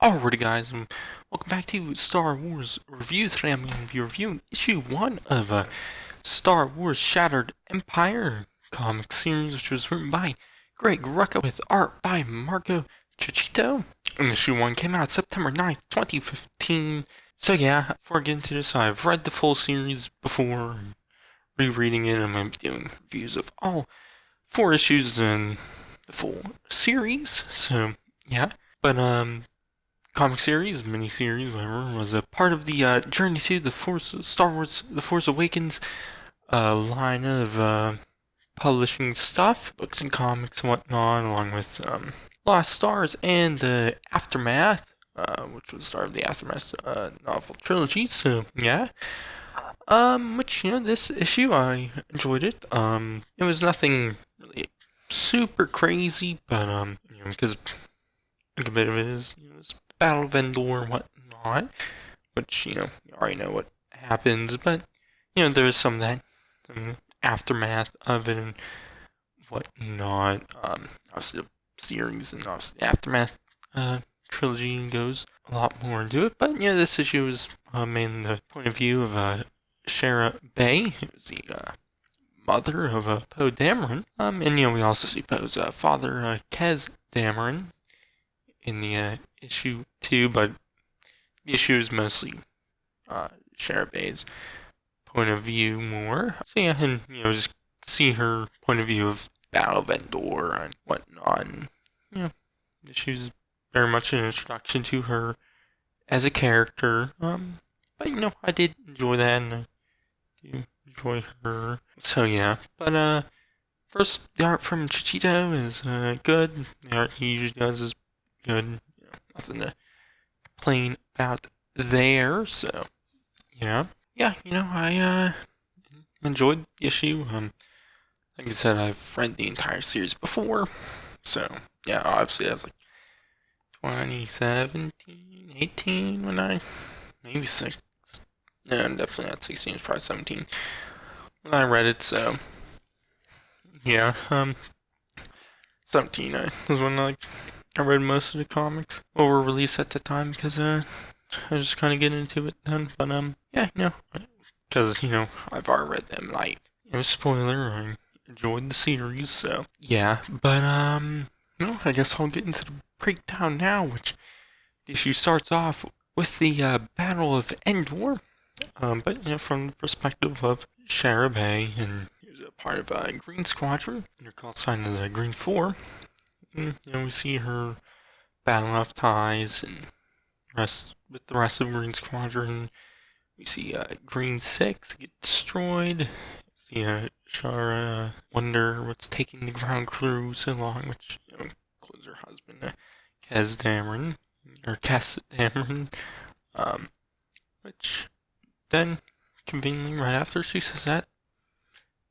Alrighty guys, and welcome back to Star Wars Review. Today I'm going to be reviewing issue 1 of Star Wars Shattered Empire comic series, which was written by Greg Rucka with art by Marco Ciccito. And issue 1 came out September 9th, 2015. So yeah, before I get into this, I've read the full series before rereading it. I'm going to be doing reviews of all 4 issues in the full series. So yeah, but comic series, mini-series, whatever, was a part of the Journey to the Star Wars, The Force Awakens line of publishing stuff, books and comics and whatnot, along with Lost Stars and Aftermath, which was the start of the Aftermath novel trilogy. So yeah, which this issue I enjoyed it. It was nothing really super crazy, but because a bit of it is this Battle of Endor and whatnot, which you already know what happens, but there's some that aftermath of it and whatnot. Obviously the series and obviously the Aftermath trilogy goes a lot more into it, but this issue is mainly the point of view of Shara Bay, who's the mother of Poe Dameron, and we also see Poe's father, Kez Dameron, in the issue 2, but the issue is mostly Shara Bay's point of view more. So yeah, and just see her point of view of Battle of Endor and whatnot. And, the issue is very much an introduction to her as a character. But I did enjoy that, and I do enjoy her. So yeah, but first, the art from Ciccito is good. The art he usually does is good. Nothing to complain about there. So yeah, I enjoyed the issue. Like I said, I've read the entire series before, so yeah, obviously I was like 2017, 18 when maybe 6. No, definitely not 16. It's probably 17 when I read it. So yeah, 17 was when I read most of the comics that were released at the time, because I was just kind of getting into it then. But yeah, because I've already read them. Spoiler, I enjoyed the series, so yeah. But I guess I'll get into the breakdown now. Which the issue starts off with the Battle of Endor, but from the perspective of Shara Bay, and who's a part of Green Squadron. They're called sign as Green 4. We see her battle off ties and with the rest of Green Squadron. We see Green 6 get destroyed. See Shara wonder what's taking the ground crew so long, which includes her husband, Kez Dameron, which then, conveniently, right after she says that,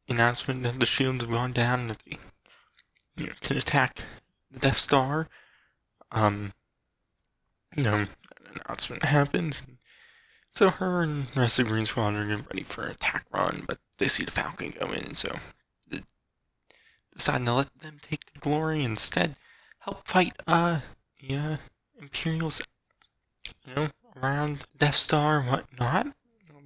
the announcement that the shields have gone down and that they can attack the Death Star. An announcement happens. So her and the rest of Green Squadron are ready for an attack run, but they see the Falcon go in, so they decide to let them take the glory and instead help fight the Imperials, around Death Star and whatnot.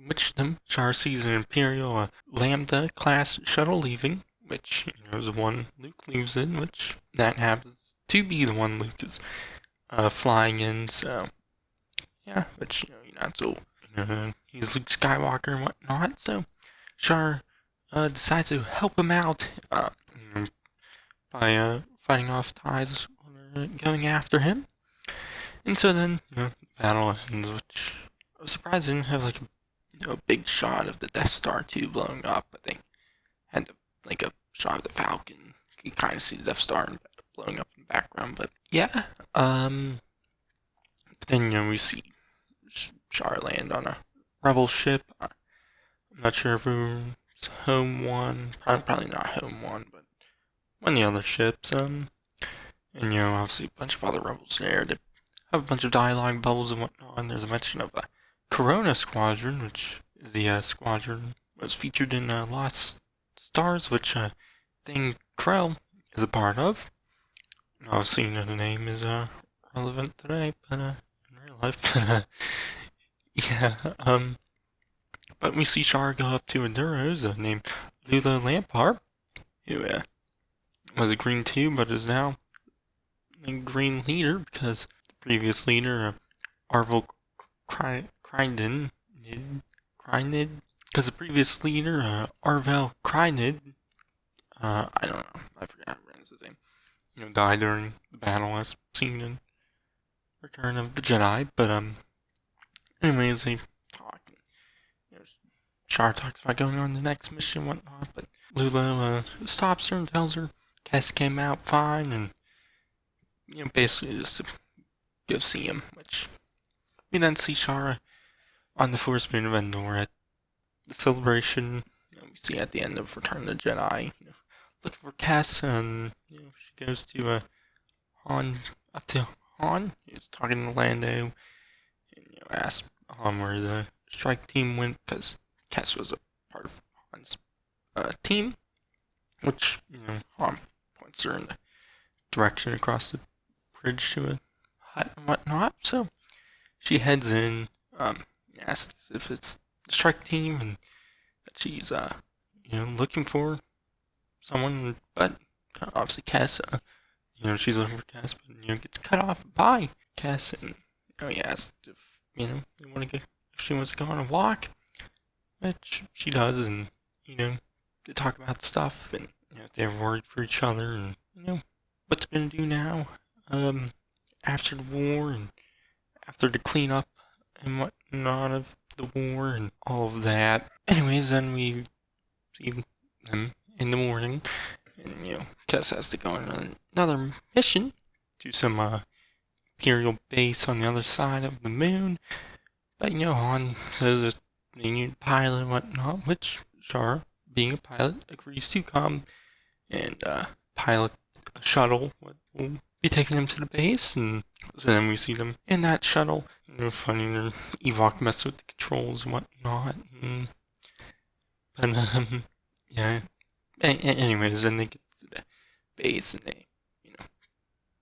Which Char sees an Imperial Lambda class shuttle leaving, which is the one Luke leaves in, which that happens to be the one Luke is flying in. So yeah, which not so he's Luke Skywalker and whatnot. So Char decides to help him out by fighting off ties going after him. And so then the battle ends, which I was surprised I didn't have a big shot of the Death Star 2 blowing up. I think had a shot of the Falcon. You kind of see the Death Star blowing up in the background, but yeah. But then we see Char land on a rebel ship. I'm not sure if it was Home One, probably not Home One, but one of the other ships. And obviously a bunch of other rebels there. They have a bunch of dialogue bubbles and whatnot. And there's a mention of Corona Squadron, which is the squadron that was featured in Lost Stars, which Thing Krell is a part of. Obviously, the name is relevant today, but life. Yeah, but we see Shara go up to Enduro's named Lula Lampard, who was a green too, but is now a green leader because the previous leader, Arvel Krynid, because the previous leader, Arvel Krynid, I don't know, I forgot how to pronounce his name, died during the battle as seen in Return of the Jedi, but, anyways, they talk, Shara talks about going on the next mission and whatnot, but Lula, stops her and tells her Kes came out fine, and, basically just to go see him, which we then see Shara on the Force Moon of Endor at the celebration. We see at the end of Return of the Jedi, looking for Kes, and she goes to Han, up to Han. He's talking to Lando, and asks Han where the strike team went because Kes was a part of Han's team, which Han points her in the direction across the bridge to a hut and whatnot. So she heads in, asks if it's the strike team, and that she's looking for someone, but obviously Kes, she's looking for Kes, but gets cut off by Kes, and he asked if they want to get, if she wants to go on a walk, which she does, and they talk about stuff, and they're worried for each other, and what they're gonna do now, after the war, and after the cleanup and whatnot of the war and all of that. Anyways, then we see them in the morning, and Kes has to go on another mission to some Imperial base on the other side of the moon. But Han says it's being a pilot and whatnot, which Shara, being a pilot, agrees to come and pilot a shuttle, what will be taking them to the base, and so then we see them in that shuttle, finding their Ewok mess with the controls and whatnot, but yeah. Anyways, then they get to the base, and they,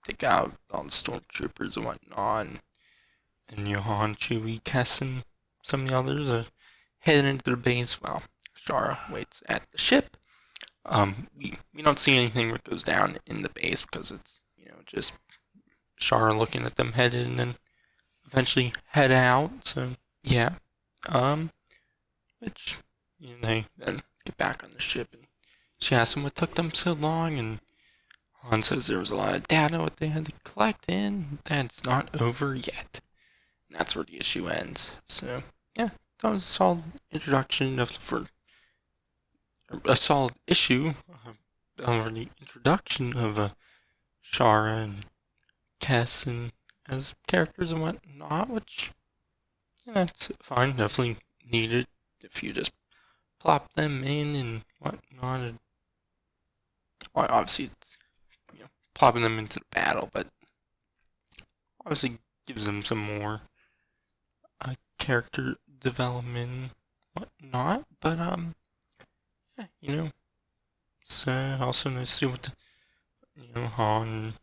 take out all the stormtroopers and whatnot, and Han, Chewie, Kes, and some of the others are heading into the base while Shara waits at the ship. We don't see anything that goes down in the base because it's, just Shara looking at them headed and then eventually head out, so yeah. Which, they then get back on the ship, and she asks them what took them so long, and Han says there was a lot of data what they had to collect, and that's not over yet. And that's where the issue ends. So, yeah, that was a solid introduction for a solid issue over the introduction of Shara and Kes and as characters and whatnot, which that's fine, definitely needed if you just plop them in and whatnot. And, well, obviously, it's plopping them into the battle, but obviously gives them some more character development, whatnot. But yeah, it's also nice to see what the Han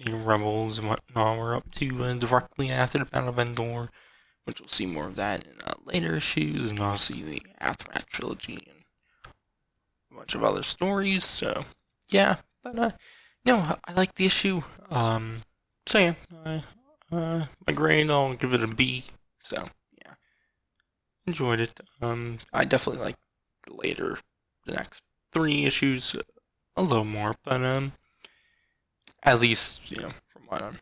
and Rebels and whatnot were up to directly after the Battle of Endor, which we'll see more of that in later issues, and also the Aftermath trilogy and a bunch of other stories. So yeah, but I like the issue. So yeah, my grade, I'll give it a B. So yeah, enjoyed it. I definitely like the next 3 issues a little more, but at least from what I'm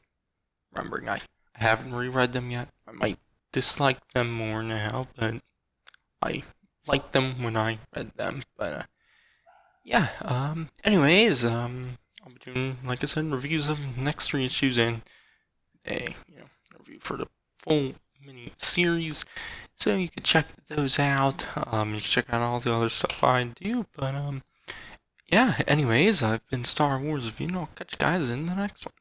remembering, I haven't reread them yet. I might dislike them more now, but I liked them when I read them. But yeah. Anyways, I'll be doing, like I said, reviews of the next 3 issues and a review for the full mini series. So you can check those out. You can check out all the other stuff I do. But yeah. Anyways, I've been Star Wars Review, and I'll catch you guys in the next one.